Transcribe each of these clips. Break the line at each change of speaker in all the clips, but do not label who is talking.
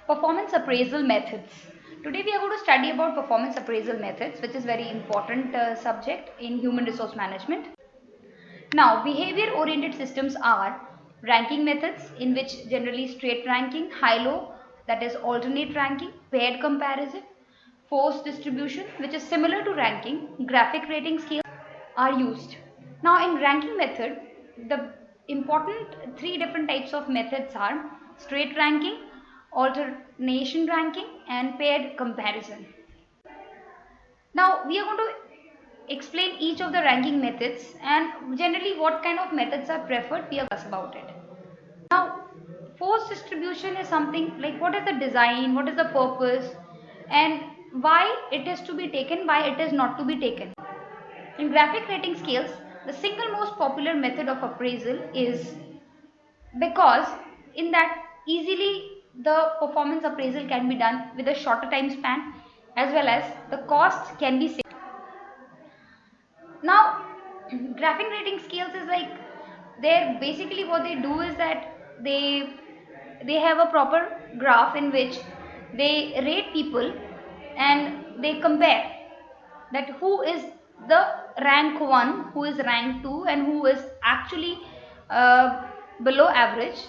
Performance appraisal methods. Today we are going to study about performance appraisal methods, which is very important subject in human resource management. Now, behavior oriented systems are ranking methods, in which generally straight ranking, high-low, that is alternate ranking, paired comparison, forced distribution, which is similar to ranking, graphic rating scales are used. Now, in ranking method, the important three different types of methods are straight ranking, alternation ranking, and paired comparison. Now, we are going to explain each of the ranking methods and generally what kind of methods are preferred. We are going to discuss about it. Now, force distribution is something like what is the design, what is the purpose, and why it is to be taken, why it is not to be taken. In graphic rating scales, the single most popular method of appraisal is because in that easily the performance appraisal can be done with a shorter time span as well as the cost can be saved. Now, graphic rating scales is like they're basically what they do is that they have a proper graph in which they rate people and they compare that who is the rank 1, who is rank 2 and who is actually below average,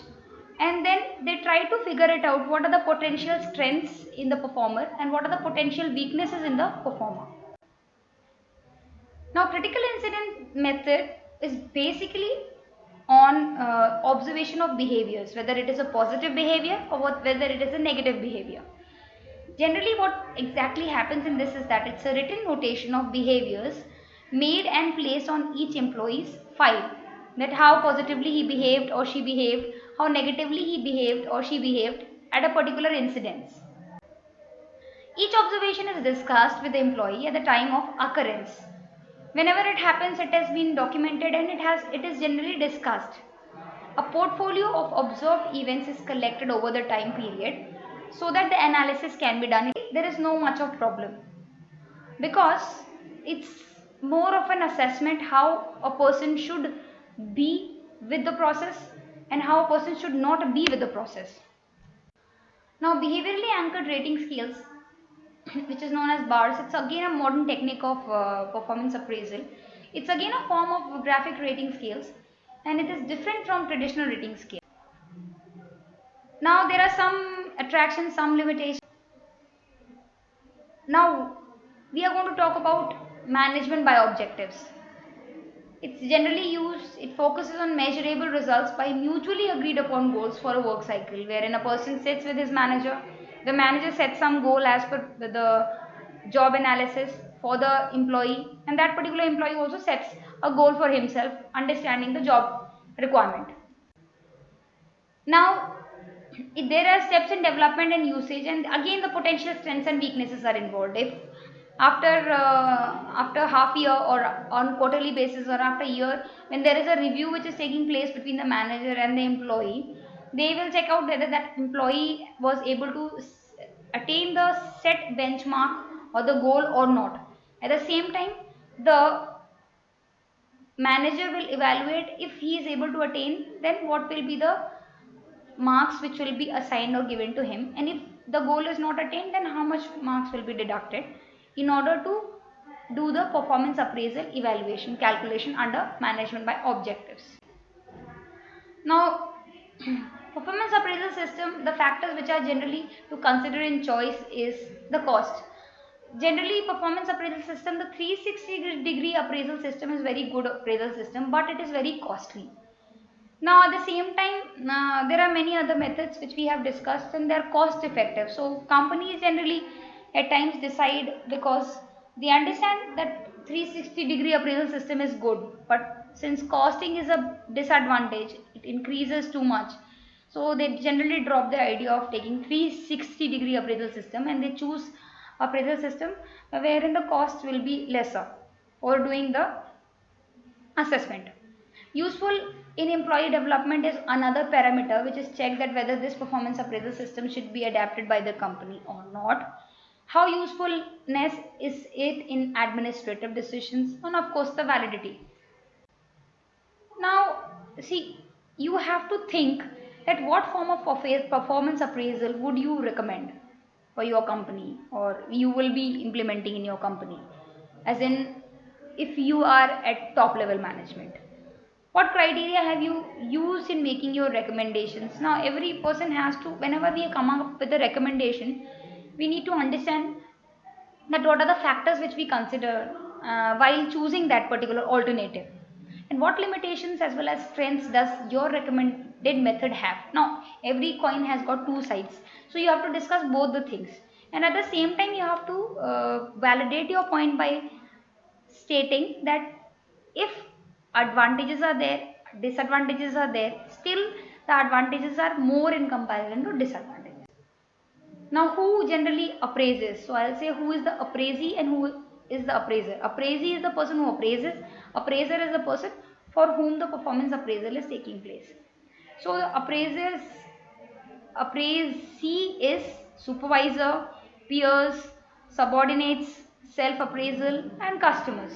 and then they try to figure it out what are the potential strengths in the performer and what are the potential weaknesses in the performer. Now, critical incident method is basically on observation of behaviors, whether it is a positive behavior or whether it is a negative behavior. Generally, what exactly happens in this is that it's a written notation of behaviors made and placed on each employee's file. That how positively he behaved or she behaved, how negatively he behaved or she behaved at a particular incident. Each observation is discussed with the employee at the time of occurrence. Whenever it happens, it has been documented and it is generally discussed. A portfolio of observed events is collected over the time period so that the analysis can be done. There is no much of problem because it's more of an assessment how a person should be with the process and how a person should not be with the process. Now, behaviorally anchored rating scales, which is known as bars, it's again a modern technique of performance appraisal. It's again a form of graphic rating scales and it is different from traditional rating scale. Now, there are some attractions, some limitations. Now, we are going to talk about management by objectives. It's generally used, it focuses on measurable results by mutually agreed upon goals for a work cycle, wherein a person sits with his manager, the manager sets some goal as per the job analysis for the employee, and that particular employee also sets a goal for himself, understanding the job requirement. Now, there are steps in development and usage, and again the potential strengths and weaknesses are involved. If after half year or on quarterly basis or after year, when there is a review which is taking place between the manager and the employee, they will check out whether that employee was able to attain the set benchmark or the goal or not. At the same time, the manager will evaluate if he is able to attain, then what will be the marks which will be assigned or given to him, and if the goal is not attained, then how much marks will be deducted in order to do the performance appraisal evaluation calculation under management by objectives. Now, performance appraisal system, the factors which are generally to consider in choice is the cost. Generally, performance appraisal system, the 360-degree appraisal system is very good appraisal system, but it is very costly. Now, at the same time, there are many other methods which we have discussed and they are cost effective. So, companies generally at times decide because they understand that 360-degree appraisal system is good, but since costing is a disadvantage, it increases too much. So, they generally drop the idea of taking 360-degree appraisal system and they choose appraisal system wherein the cost will be lesser for doing the assessment. Useful in employee development is another parameter which is checked that whether this performance appraisal system should be adapted by the company or not. How usefulness is it in administrative decisions, and of course the validity. Now, see, you have to think that what form of performance appraisal would you recommend for your company or you will be implementing in your company, as in if you are at top level management, what criteria have you used in making your recommendations? Now every person has to, whenever we come up with a recommendation, we need to understand that what are the factors which we consider while choosing that particular alternative, and what limitations as well as strengths does your recommended method have. Now every coin has got two sides, so you have to discuss both the things, and at the same time you have to validate your point by stating that if advantages are there, disadvantages are there, still the advantages are more in comparison to disadvantages. Now, who generally appraises? So, I'll say who is the appraisee and who is the appraiser. Appraisee is the person who appraises. Appraiser is the person for whom the performance appraisal is taking place. So, the appraisee is supervisor, peers, subordinates, self appraisal, and customers.